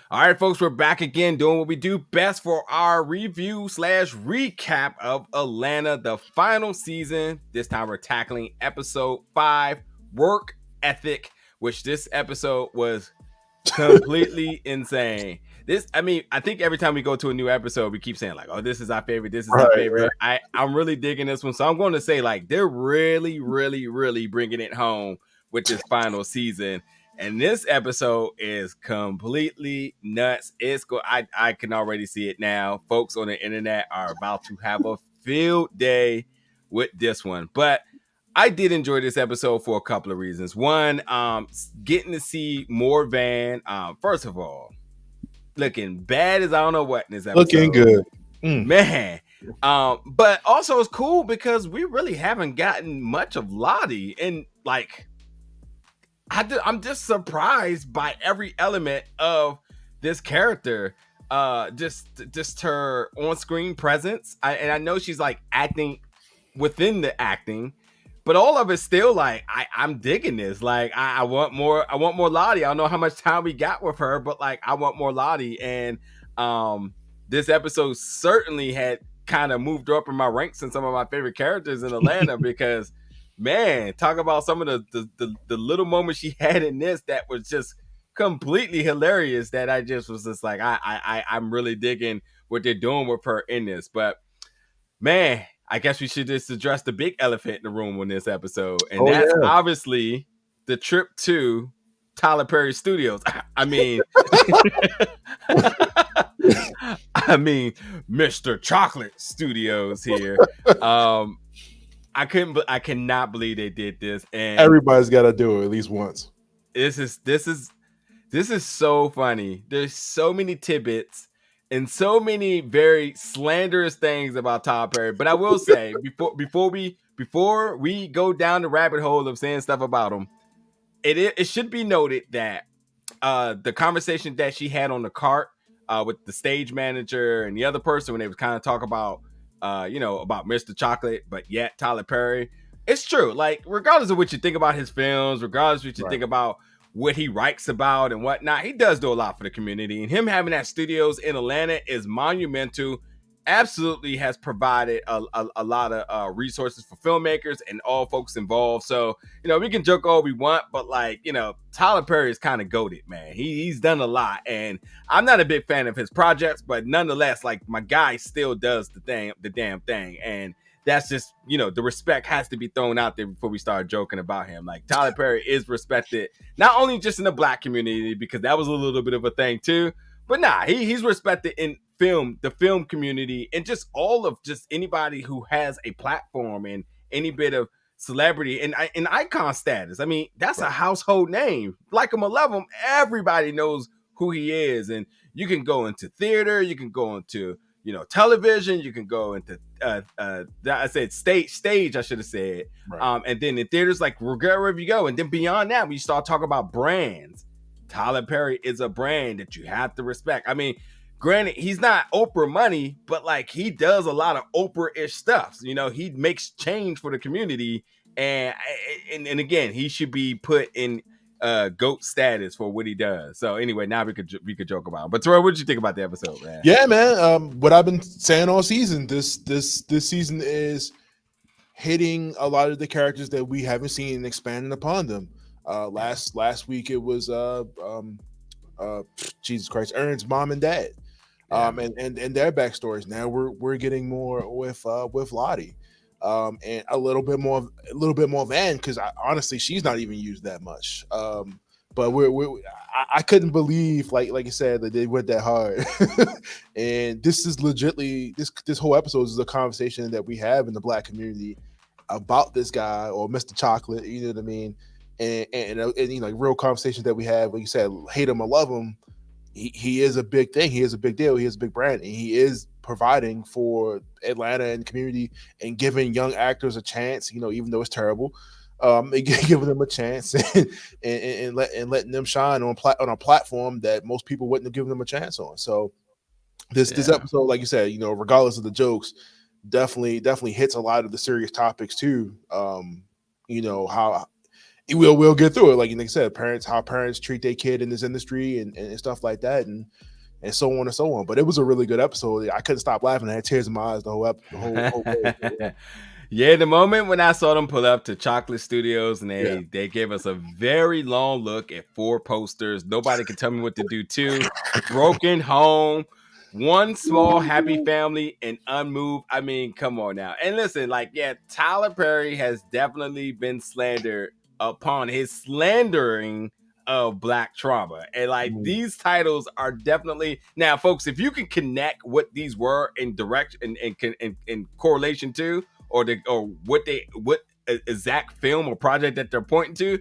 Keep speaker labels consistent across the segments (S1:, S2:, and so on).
S1: All right, folks, we're back again doing what we do best for our review slash recap of Atlanta, the final season. This time we're tackling episode 5, Work Ethic, which this episode was completely insane. I think every time we go to a new episode, we keep saying like, "Oh, this is our favorite. This is our favorite." I'm really digging this one, so I'm going to say like they're really, really, really bringing it home with this final season. And this episode is completely nuts. I can already see it now. Folks on the internet are about to have a field day with this one, but I did enjoy this episode for a couple of reasons. One, getting to see more Van. First of all, looking bad as I don't know what in this episode.
S2: Looking good,
S1: man. But also it's cool because we really haven't gotten much of Lottie, and like, I'm just surprised by every element of this character. Just her on-screen presence. I know she's like acting within the acting. But all of it's still like I'm digging this. Like I want more. I want more Lottie. I don't know how much time we got with her, but like I want more Lottie. And this episode certainly had kind of moved her up in my ranks in some of my favorite characters in Atlanta because, man, talk about some of the little moments she had in this that was just completely hilarious. That I just was just like I'm really digging what they're doing with her in this. But man, I guess we should just address the big elephant in the room on this episode. And that's obviously the trip to Tyler Perry Studios. I mean, Mr. Chocolate Studios here. I cannot believe they did this. And
S2: everybody's got to do it at least once.
S1: This is so funny. There's so many tidbits and so many very slanderous things about Tyler Perry. But I will say before we go down the rabbit hole of saying stuff about him, it should be noted that the conversation that she had on the cart with the stage manager and the other person when they was kind of talk about about Mr. Chocolate, but yet Tyler Perry, it's true. Like regardless of what you think about his films, regardless of what you think about what he writes about and whatnot, he does do a lot for the community, and him having that studios in Atlanta is monumental. Absolutely has provided a lot of resources for filmmakers and all folks involved. So we can joke all we want, but like Tyler Perry is kind of goated, man. He's done a lot, and I'm not a big fan of his projects, but nonetheless, like my guy still does the damn thing, and that's just, the respect has to be thrown out there before we start joking about him. Like Tyler Perry is respected, not only just in the Black community, because that was a little bit of a thing too, but he's respected in the film community, and just all of just anybody who has a platform and any bit of celebrity and icon status. I mean, that's a household name. Like him or love him, everybody knows who he is. And you can go into theater, you can go into television, you can go into I said stage I should have said, and then in theaters, like wherever you go, and then beyond that, when you start talking about brands, Tyler Perry is a brand that you have to respect. I mean, granted, he's not Oprah money, but like he does a lot of Oprah-ish stuff. He makes change for the community, and again, he should be put in GOAT status for what he does. So anyway, now we could joke about him. But Troy, what did you think about the episode, man?
S2: Yeah, man. What I've been saying all season, this season is hitting a lot of the characters that we haven't seen and expanding upon them. Last week it was Jesus Christ, Ern's mom and dad, and their backstories. Now we're getting more with Lottie, and a little bit more Van, because honestly she's not even used that much. But I couldn't believe, like you said, that they went that hard. And this is legitly this whole episode is a conversation that we have in the Black community about this guy or Mr. Chocolate. You know what I mean? And real conversations that we have, like you said, hate him or love him. He is a big thing. He is a big deal. He is a big brand, and he is providing for Atlanta and community and giving young actors a chance. Even though it's terrible. Giving them a chance and letting them shine on a platform that most people wouldn't have given them a chance on. So this episode, like you said, regardless of the jokes, definitely hits a lot of the serious topics too. How we'll get through it. Like I said, how parents treat their kid in this industry and stuff like that, and so on and so on. But it was a really good episode. I couldn't stop laughing. I had tears in my eyes the whole way. Yeah.
S1: Yeah, the moment when I saw them pull up to Chocolate Studios and
S2: Yeah.
S1: they gave us a very long look at 4 posters. Nobody can tell me what to do. 2, Broken Home, One Small Happy Family, and Unmoved. I mean, come on now. And listen, like, yeah, Tyler Perry has definitely been slandered upon his slandering of Black trauma. And like these titles are definitely now, folks, if you can connect what these were in direct and in correlation to, or what exact film or project that they're pointing to,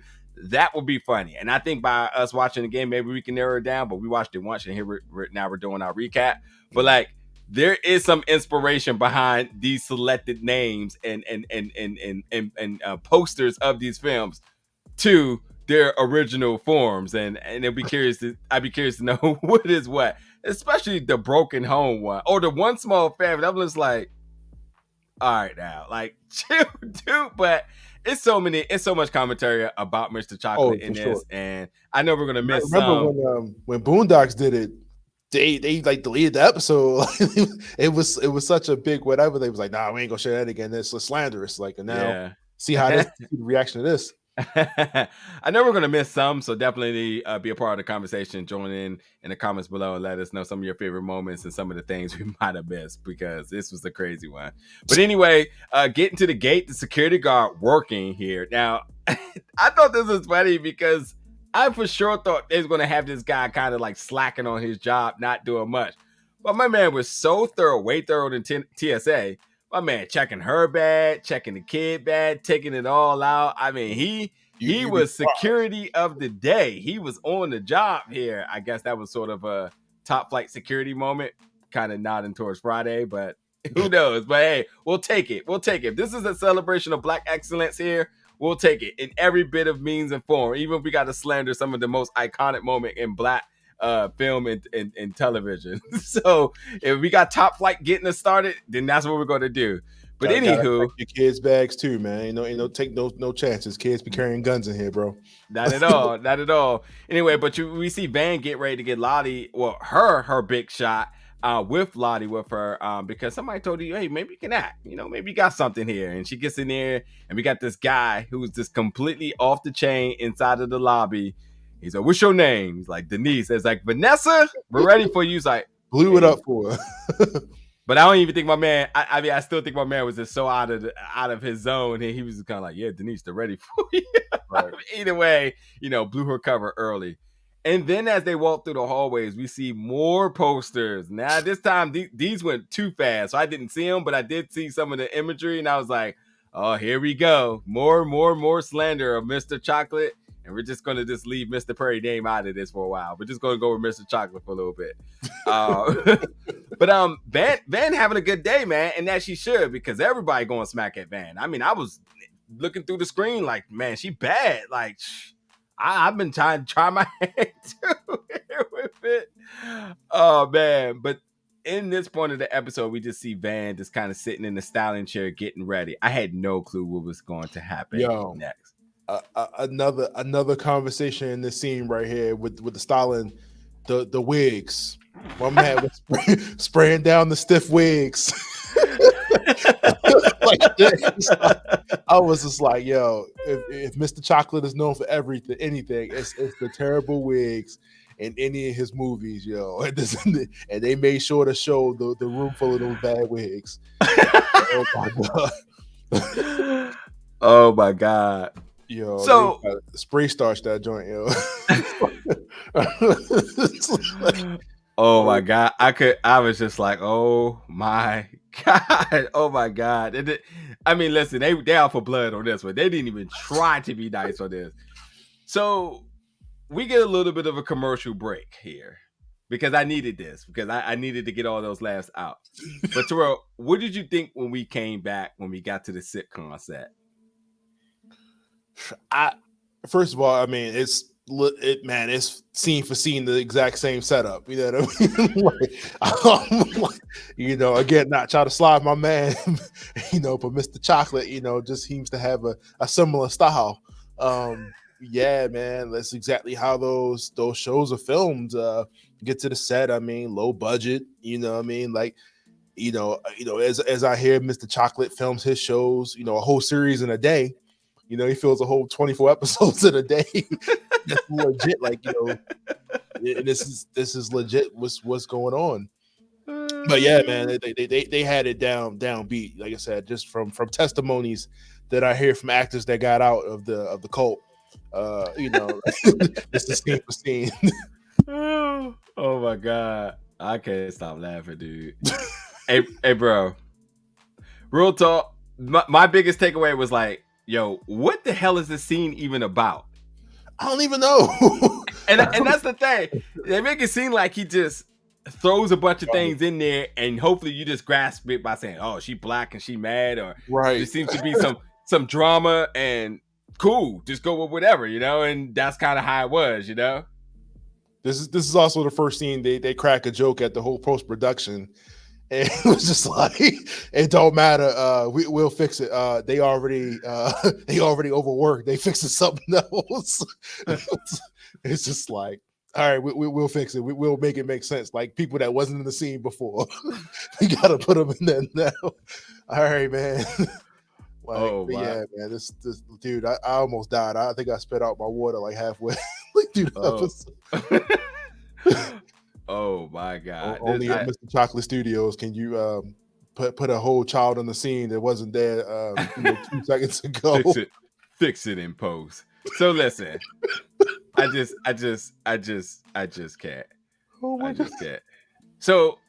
S1: that would be funny. And I think by us watching the game, maybe we can narrow it down. But we watched it once, and here now we're doing our recap. But like, there is some inspiration behind these selected names and posters of these films to their original forms, and I'd be curious to know what is what, especially the Broken Home one or the One Small Family. I'm just like, all right now, like, chill, dude. But it's so much commentary about Mr. Chocolate in this,
S2: sure.
S1: And I know we're gonna miss.
S2: Remember when Boondocks did it, they like deleted the episode. it was such a big whatever. They was like, nah, we ain't gonna share that again. It's slanderous. Like, and now see how this see the reaction to this.
S1: I know we're going to miss some, so definitely be a part of the conversation. Join in the comments below and let us know some of your favorite moments and some of the things we might have missed, because this was a crazy one. But anyway, getting to the gate, the security guard working here. Now, I thought this was funny because I for sure thought they was going to have this guy kind of like slacking on his job, not doing much. But my man was so thorough, way thorough than TSA. My man checking her bag, checking the kid bag, taking it all out. I mean, he was security of the day. He was on the job here. I guess that was sort of a top flight security moment, kind of nodding towards Friday, but who knows? But hey, we'll take it. We'll take it. This is a celebration of Black excellence here. We'll take it in every bit of means and form, even if we got to slander some of the most iconic moment in Black film and television. So if we got top flight getting us started, then that's what we're going to do. But anywho,
S2: your kids' bags too, man. Ain't no take no chances. Kids be carrying guns in here, bro.
S1: Not at all, not at all. Anyway, but we see Van get ready to get Lottie, well, her big shot with Lottie with her, because somebody told you, hey, maybe you can act, maybe you got something here. And she gets in there, and we got this guy who's just completely off the chain inside of the lobby. He's like, what's your name? He's like, Denise. It's like, Vanessa, we're ready for you. He's like,
S2: blew it up for her.
S1: But I don't even think my man, I mean, I still think my man was just so out of his zone. And he was kind of like, yeah, Denise, they're ready for you. Right. Either way, blew her cover early. And then as they walk through the hallways, we see more posters. Now, this time, these went too fast. So I didn't see them, but I did see some of the imagery. And I was like, oh, here we go. More slander of Mr. Chocolate. And we're just going to just leave Mr. Perry name out of this for a while. We're just going to go with Mr. Chocolate for a little bit. But Van having a good day, man. And that she should, because everybody going smack at Van. I mean, I was looking through the screen like, man, she bad. Like, I've been trying to try my hand too with it. Oh, man. But in this point of the episode, we just see Van just kind of sitting in the styling chair getting ready. I had no clue what was going to happen next.
S2: Another conversation in this scene right here with the styling, the wigs. My man was spraying down the stiff wigs. I was just like, yo, if Mr. Chocolate is known for anything, it's the terrible wigs in any of his movies, yo. And they made sure to show the room full of those bad wigs. Oh my god.
S1: Oh my god.
S2: Yo, so spray starch that joint, yo.
S1: Oh my god. I was just like, oh my god. Oh my god. I mean, listen, they out for blood on this one. They didn't even try to be nice on this. So we get a little bit of a commercial break here, because I needed this, because I needed to get all those laughs out. But Terrell, what did you think when we came back, when we got to the sitcom set?
S2: First of all, I mean, it's scene for scene the exact same setup. You know what I mean? Again, not try to slide my man, but Mr. Chocolate, just seems to have a similar style. Yeah, man, that's exactly how those shows are filmed. Get to the set. I mean, low budget. You know, what I mean, like as I hear Mr. Chocolate films his shows, a whole series in a day. He fills a whole 24 episodes in a day. That's legit. Like, this is legit. What's going on? But yeah, man, they had it downbeat. Like I said, just from testimonies that I hear from actors that got out of the cult. It's the scene for scene.
S1: Oh my god, I can't stop laughing, dude. hey, bro. Real talk. My biggest takeaway was like, yo, what the hell is this scene even about?
S2: I don't even know.
S1: and that's the thing. They make it seem like he just throws a bunch of things in there, and hopefully you just grasp it by saying, "Oh, she black and she mad," or
S2: right.
S1: There seems to be some drama, and cool, just go with whatever, and that's kind of how it was,
S2: This is also the first scene they crack a joke at the whole post production, and it was just like, it don't matter. We'll fix it. They already overworked. They fixed something else. It's just like, all right, we'll fix it. We'll make it make sense. Like people that wasn't in the scene before, we gotta put them in there now. All right, man. Yeah, man. This dude, I almost died. I think I spit out my water like halfway.
S1: Oh my god!
S2: Only at Mr. Chocolate Studios can you put a whole child on the scene that wasn't there 2 seconds ago.
S1: Fix it in post. So listen, I just can't.
S2: Oh my God.
S1: Can't. So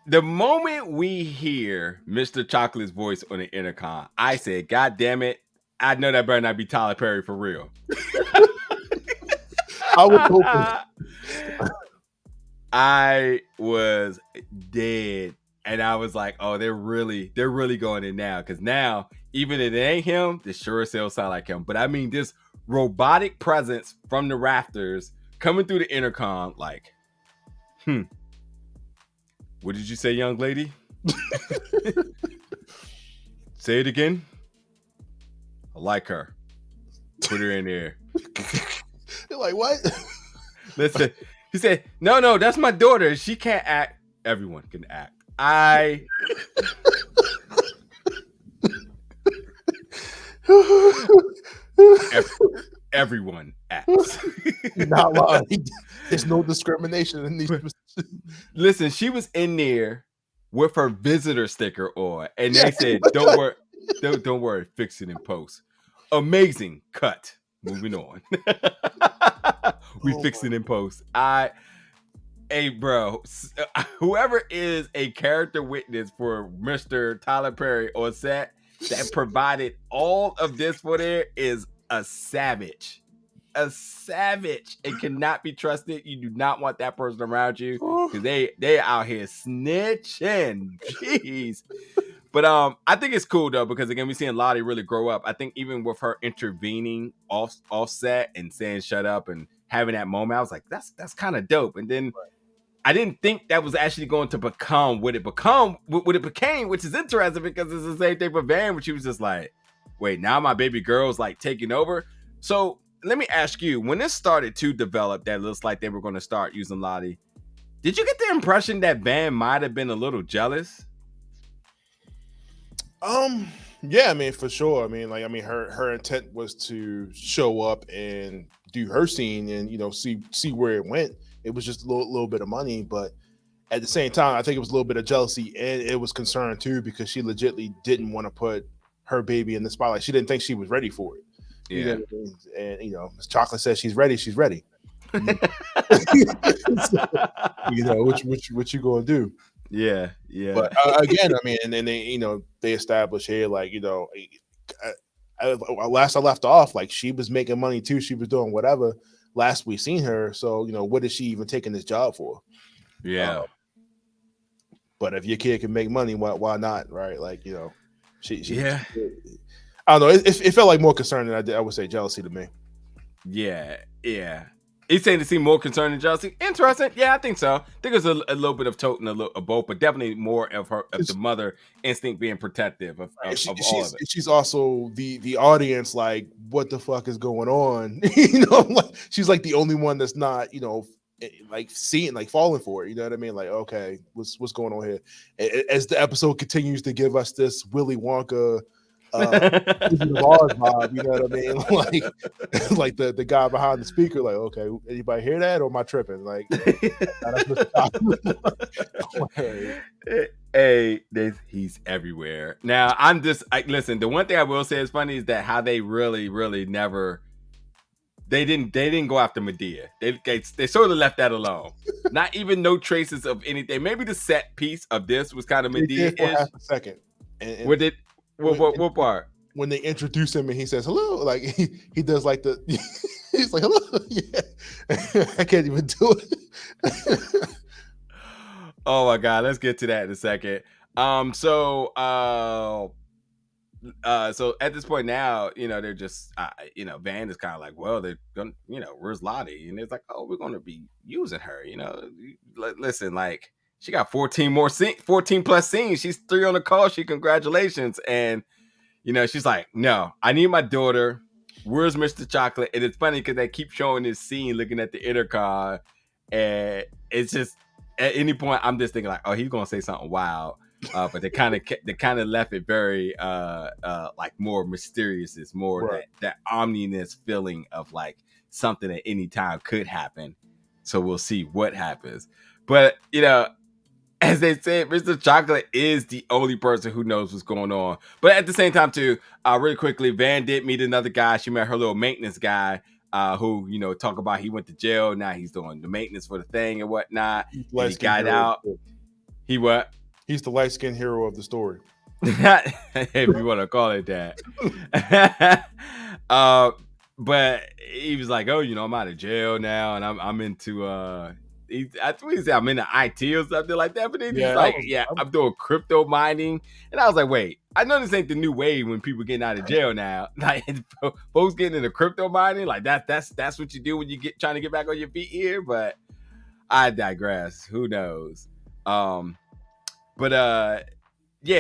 S1: the moment we hear Mr. Chocolate's voice on the intercom, I said, "God damn it! I know that better not be Tyler Perry for real."
S2: I was hoping.
S1: I was dead, and I was like, "Oh, they're really going in now." Because now, even if it ain't him, this sure as hell sound like him. But I mean, this robotic presence from the rafters coming through the intercom, like, what did you say, young lady? Say it again. I like her. Put her in there.
S2: You're like, what?
S1: Listen. He said, no, that's my daughter. She can't act. Everyone can act. Everyone acts.
S2: Not lying. There's no discrimination in these.
S1: Listen, she was in there with her visitor sticker on, and they said, don't worry, fix it in post. Amazing cut. Moving on. We fix it in post. Hey, bro, whoever is a character witness for Mr. Tyler Perry on set that provided all of this for there is a savage. A savage. It cannot be trusted. You do not want that person around you because they out here snitching. Jeez. But I think it's cool though because again we're seeing Lottie really grow up. I think even with her intervening offset and saying shut up and having that moment, I was like, that's kind of dope. And then I didn't think that was actually going to become what it became, which is interesting because it's the same thing for Van, which she was just like, wait, now my baby girl's like taking over. So let me ask you, when this started to develop, that looks like they were going to start using Lottie. Did you get the impression that Van might have been a little jealous?
S2: Yeah, I mean, for sure. I mean, her intent was to show up and do her scene and see where it went. It was just a little bit of money, but at the same time, I think it was a little bit of jealousy, and it was concern too because she legitly didn't want to put her baby in the spotlight. She didn't think she was ready for it.
S1: Yeah,
S2: you know what I mean? And Miss Chocolate says she's ready. She's ready. So, what you gonna do?
S1: Yeah.
S2: But again, I mean, and then they established here, like last I left off, like she was making money too. She was doing whatever. Last we seen her, so what is she even taking this job for?
S1: Yeah.
S2: But if your kid can make money, why not? Right? Like she
S1: yeah.
S2: I don't know. It felt like more concern than I would say jealousy to me.
S1: Yeah. He's saying to seem more concerned than jealousy. Interesting. Yeah, I think so. I think there's a little bit of tote and a little of both, but definitely more of the mother instinct being protective of all of it.
S2: She's also the audience. Like, what the fuck is going on? You know, like she's like the only one that's not, like seeing, like falling for it. You know what I mean? Like, okay, what's going on here? As the episode continues to give us this Willy Wonka Wizard of Oz vibe, you know what I mean? Like the guy behind the speaker, like, okay, anybody hear that, or am I tripping? Like,
S1: hey, he's everywhere. Now I'm just listen. The one thing I will say is funny is that how they really never. They didn't go after Medea. They sort of left that alone. Not even no traces of anything. Maybe the set piece of this was kind of Medea-ish.
S2: For half a second. And
S1: what part?
S2: When they introduce him and he says hello, like he does like the he's like hello. Yeah. I can't even do it.
S1: Oh my god, let's get to that in a second. So at this point now, they're just Van is kind of like, well, they're gonna, where's Lottie? And it's like, oh, we're gonna be using her. Listen, like she got 14 plus scenes. She's 3 on the call sheet. Congratulations. And she's like, no, I need my daughter. Where's Mr. Chocolate? And it's funny because they keep showing this scene looking at the intercom, and it's just at any point I'm just thinking like, oh, he's gonna say something wild. But they kind of left it very like more mysterious. It's more
S2: right.
S1: that omniness feeling of like something at any time could happen. So we'll see what happens. But as they said, Mr. Chocolate is the only person who knows what's going on. But at the same time, too, really quickly, Van did meet another guy. She met her little maintenance guy, who talk about he went to jail. Now he's doing the maintenance for the thing and whatnot. And he got out. He what?
S2: He's the light-skinned hero of the story.
S1: If you want to call it that. But he was like, oh, I'm out of jail now, and I'm into I think he said I'm into IT or something like that. But then he's like, I'm doing crypto mining. And I was like, wait, I know this ain't the new wave when people getting out of jail now. Like folks getting into crypto mining, like that's what you do when you trying to get back on your feet here. But I digress. Who knows? But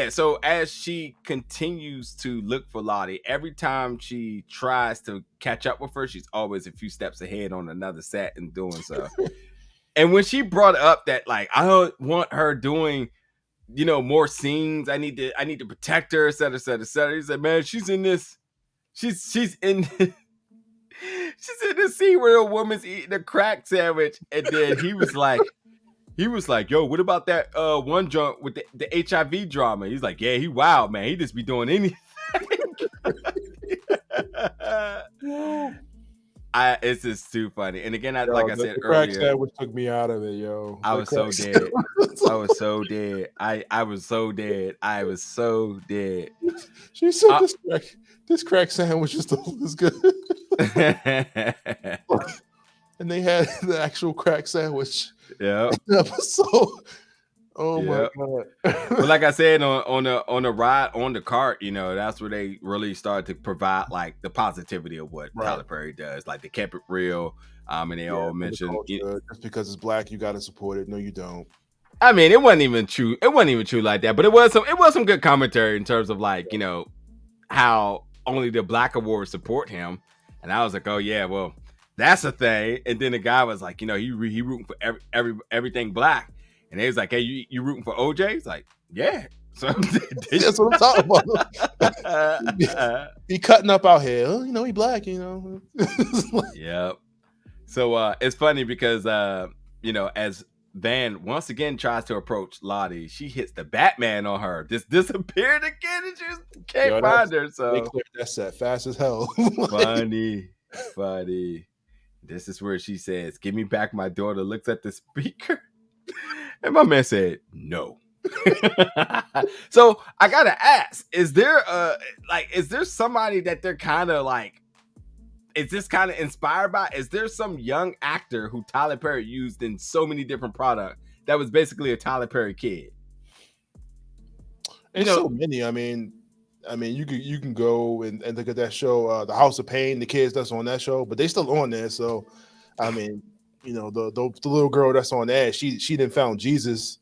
S1: so as she continues to look for Lottie, every time she tries to catch up with her, she's always a few steps ahead on another set and doing so. And when she brought up that, like, I don't want her doing, more scenes, I need to protect her, et cetera, et cetera, et cetera. He said, man, she's in this scene where a woman's eating a crack sandwich, and then he was like, yo, what about that one joint with the HIV drama? He's like, yeah, he wild, man. He just be doing anything. It's just too funny. And again, like I said earlier,
S2: crack sandwich took me out of it, yo.
S1: I was so dead. I was so dead. I was so dead. I was so dead.
S2: She said this crack sandwich is good. And they had the actual crack sandwich.
S1: Yeah.
S2: Episode. Oh my god.
S1: But like I said, on the ride on the cart, that's where they really started to provide like the positivity of what Tyler Perry does. Like they kept it real. And they all mentioned
S2: just because it's black, you gotta support it. No, you don't.
S1: I mean, it wasn't even true. It wasn't even true like that, but it was some good commentary in terms of like, how only the black awards support him. And I was like, oh yeah, well, that's a thing. And then the guy was like, he rooting for everything black. And they was like, hey, you rooting for OJ? He's like, yeah. So
S2: that's what I'm talking about. He cutting up out here. He black,
S1: Yep. So it's funny because as Van once again tries to approach Lottie, she hits the Batman on her. Just disappeared again and she just can't find her. So
S2: they cleared that set fast as hell.
S1: Funny. This is where she says, give me back my daughter, looks at the speaker. And my man said, no. So I gotta ask, is there somebody that they're kind of like, is this kind of inspired by? Is there some young actor who Tyler Perry used in so many different products that was basically a Tyler Perry kid?
S2: There's so many. I mean, you can go and look at that show, The House of Pain, the kids that's on that show, but they still on there. So I mean, the little girl that's on there, she didn't found Jesus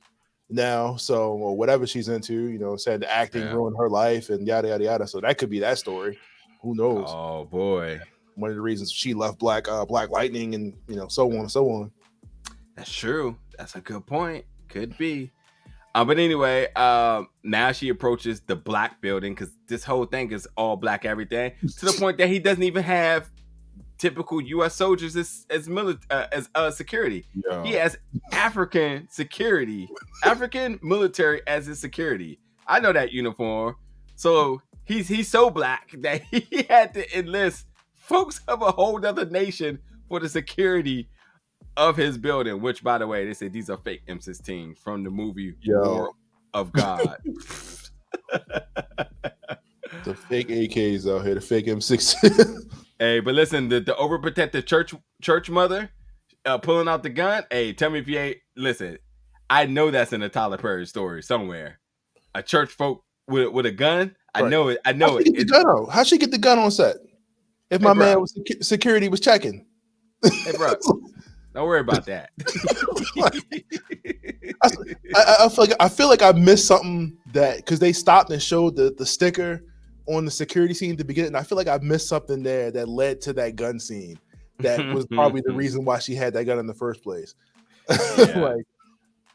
S2: now, so or whatever she's into, said the acting ruined her life and yada yada yada. So that could be that story. Who knows?
S1: Oh boy,
S2: one of the reasons she left Black Lightning, and so on and so on.
S1: That's true. That's a good point. Could be. But anyway, now she approaches the black building because this whole thing is all black everything, to the point that he doesn't even have typical U.S. soldiers as security.
S2: Yo.
S1: He has African security, African military as his security. I know that uniform. So he's so black that he had to enlist folks of a whole other nation for the security of his building, which, by the way, they said these are fake M16 from the movie War of God.
S2: The fake AKs out here, the fake M16.
S1: Hey, but listen, the overprotective church mother pulling out the gun. Hey, tell me if you ain't. Listen, I know that's in a Tyler Perry story somewhere. A church folk with a gun. Right. I know it.
S2: How'd she get the gun on set? If my man was security was checking.
S1: Hey, bro. Don't worry about that.
S2: I feel like I missed something because they stopped and showed the sticker on the security scene at the beginning. I feel like I missed something there that led to that gun scene. That was probably the reason why she had that gun in the first place. Yeah.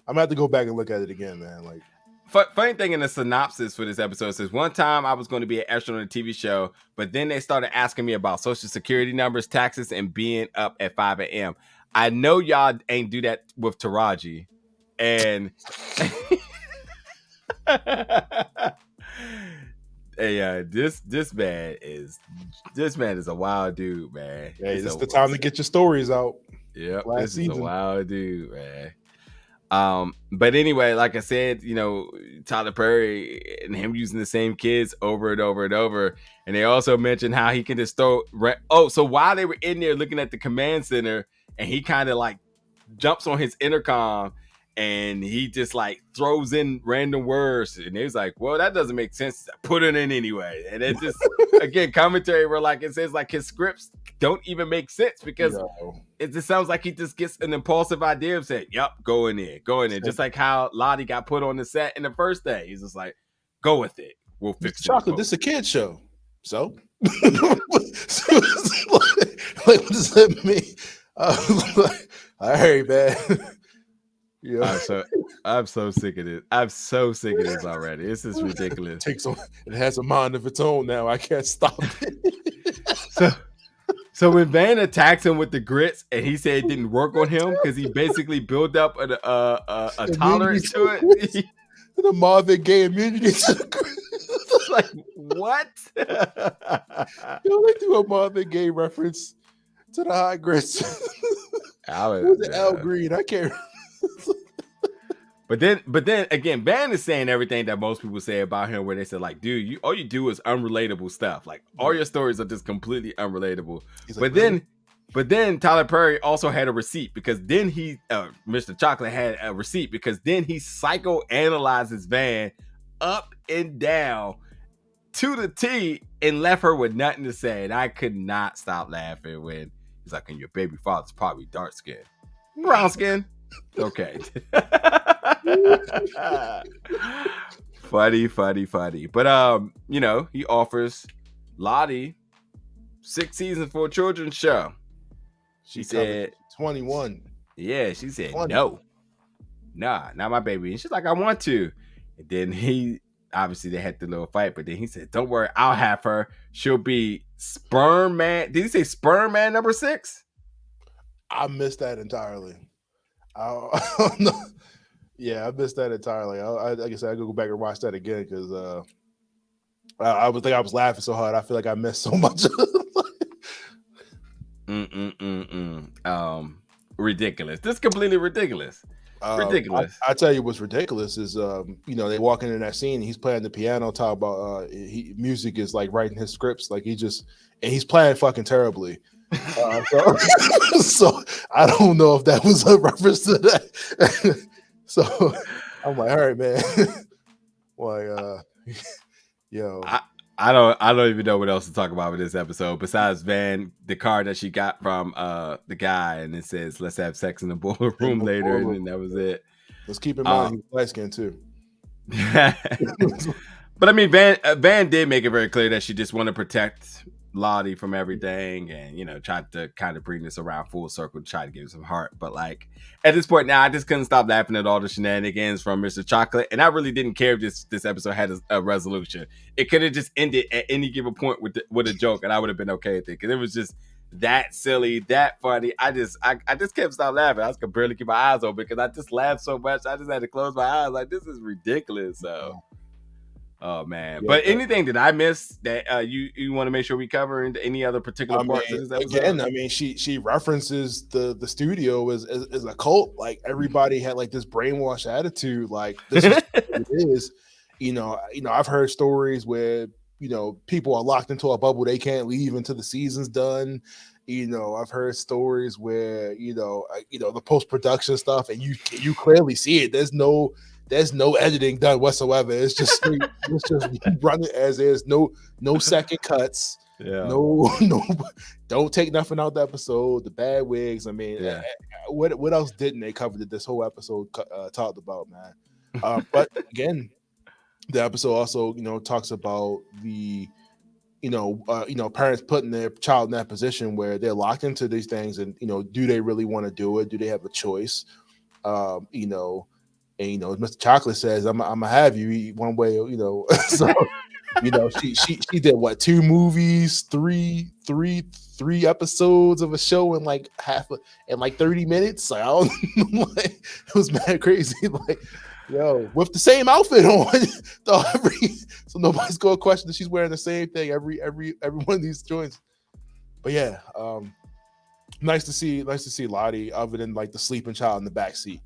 S2: I'm gonna have to go back and look at it again, man.
S1: Funny thing in the synopsis for this episode says, one time I was going to be an extra on a TV show, but then they started asking me about social security numbers, taxes, and being up at 5 a.m. I know y'all ain't do that with Taraji. And hey, this man is a wild dude, man.
S2: Hey, it's the time to get your stories out.
S1: Yep, this is a wild dude, man. But anyway, like I said, Tyler Perry and him using the same kids over and over and over. And they also mentioned how he can just throw. So while they were in there looking at the command center, and he kind of jumps on his intercom and he just throws in random words, and he was like, well, that doesn't make sense. Put it in anyway. And it just, again, commentary where it says his scripts don't even make sense because it just sounds like he just gets an impulsive idea of saying, yep, go in there. Just like how Lottie got put on the set in the first day. He's just like, go with it. We'll fix it.
S2: Chocolate, this is a kid's show. So? What does that mean? All right, man.
S1: Yeah. I'm so sick of this. I'm so sick of this already. This is ridiculous.
S2: It has a mind of its own now. I can't stop it.
S1: So when Van attacks him with the grits, and he said it didn't work on him because he basically built up a tolerance to it.
S2: The Marvin Gaye immunity to the grits.
S1: What?
S2: They do a Marvin Gaye reference to the hot grits. Who's the Al Green? I can't.
S1: But then again, Van is saying everything that most people say about him, where they said, dude, all you do is unrelatable stuff. All your stories are just completely unrelatable. But then Tyler Perry also had a receipt because then Mr. Chocolate had a receipt because then he psychoanalyzes Van up and down to the T and left her with nothing to say. And I could not stop laughing when he's like, and your baby father's probably dark skin. Brown skin. Okay. Funny. But he offers Lottie 6 seasons for a children's show. She said
S2: 21.
S1: Yeah, she said 20. No. Nah, not my baby. And she's like, I want to. And then obviously they had the little fight, but then he said, don't worry, I'll have her. She'll be sperm man. Did he say sperm man number 6?
S2: I missed that entirely. I don't know. Yeah, I missed that entirely. Like I said, I go back and watch that again because I would think I was laughing so hard. I feel like I missed so much.
S1: Ridiculous. This is completely ridiculous. Ridiculous.
S2: I tell you what's ridiculous is they walk into that scene and he's playing the piano, talk about music is right in his scripts, he's playing fucking terribly. So I don't know if that was a reference to that. So I'm like, all right, man.
S1: I don't even know what else to talk about with this episode besides Van, the card that she got from the guy, and it says let's have sex in the boiler room later, and then that was it.
S2: Let's keep in mind he's light skinned too.
S1: But I mean, Van did make it very clear that she just wanted to protect Lottie from everything, and tried to kind of bring this around full circle to try to give some heart. But like at this point now, I just couldn't stop laughing at all the shenanigans from Mr. Chocolate, and I really didn't care if this episode had a resolution. It could have just ended at any given point with a joke, and I would have been okay with it because it was just that silly, that funny. I just kept stop laughing. I could barely keep my eyes open because I just laughed so much. I just had to close my eyes. Like, this is ridiculous. So. Oh man! Yeah, but anything that I missed that you want to make sure we cover in any other particular parts of this episode?
S2: Again, I mean, she references the studio as a cult. Like everybody had like this brainwashed attitude. Like this is what it is. I've heard stories where people are locked into a bubble, they can't leave until the season's done. I've heard stories where the post-production stuff, and you clearly see it. There's no editing done whatsoever. It's just run it as is. No second cuts.
S1: Yeah.
S2: No, don't take nothing out the episode. The bad wigs. I mean, what else didn't they cover that this whole episode talked about, man? But again, the episode also talks about the parents putting their child in that position where they're locked into these things, and do they really want to do it? Do they have a choice? And Mr. Chocolate says, "I'm gonna have you eat one way." So she did what, 2 movies, three episodes of a show in like in like 30 minutes. Like, I don't know, like, it was mad crazy. Like, with the same outfit on, so nobody's gonna question that she's wearing the same thing every one of these joints. But yeah, nice to see Lottie, other than like the sleeping child in the back seat.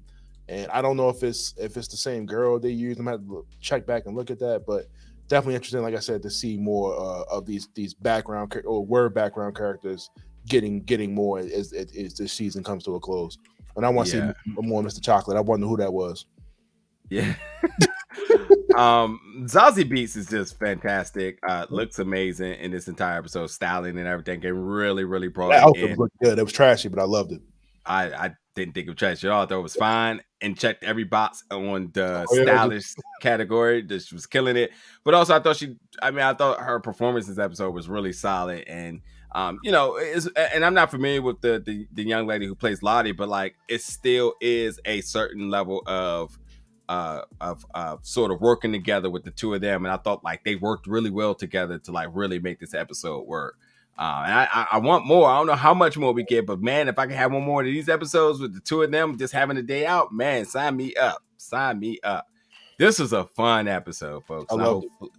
S2: And I don't know if it's the same girl they used. I'm gonna have to check back and look at that, but definitely interesting, like I said, to see more of these background or word background characters getting more as this season comes to a close. And I want to see more Mr. Chocolate. I wonder who that was.
S1: Yeah. Zazie Beetz is just fantastic. Looks amazing in this entire episode, styling and everything, and really, really brought
S2: that
S1: it in.
S2: Looked good. It was trashy, but I loved it.
S1: I didn't think it was trash at all. I thought it was fine, and checked every box on the stylish category. Just was killing it. But also, I thought her performance this episode was really solid. And and I'm not familiar with the young lady who plays Lottie, but like it still is a certain level of sort of working together with the two of them. And I thought like they worked really well together to like really make this episode work. And I want more. I don't know how much more we get, but man, if I can have one more of these episodes with the two of them just having a day out, man, sign me up. Sign me up. This was a fun episode, folks.
S2: I love it.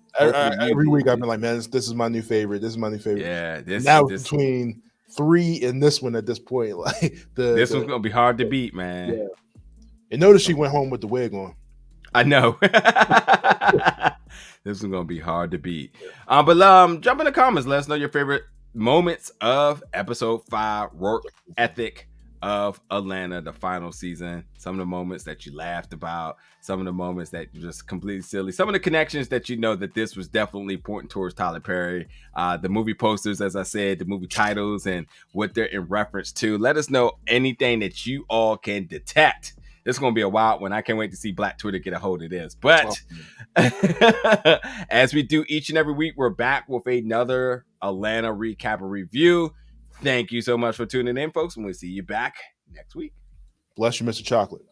S2: Every week I've been like, man, this is my new favorite. This is my new favorite.
S1: Yeah.
S2: Now between 3 and this one at this point, like
S1: this one's gonna be hard to beat, man.
S2: Yeah. And notice she went home with the wig on.
S1: I know. This is gonna be hard to beat. But jump in the comments. Let us know your favorite moments of episode 5, work ethic of Atlanta, the final season. Some of the moments that you laughed about, some of the moments that you just completely silly, some of the connections that that this was definitely pointing towards Tyler Perry, the movie posters, as I said, the movie titles and what they're in reference to. Let us know anything that you all can detect. This is going to be a wild one. I can't wait to see Black Twitter get a hold of this. But as we do each and every week, we're back with another Atlanta recap and review. Thank you so much for tuning in, folks, and we'll see you back next week.
S2: Bless you, Mr. Chocolate.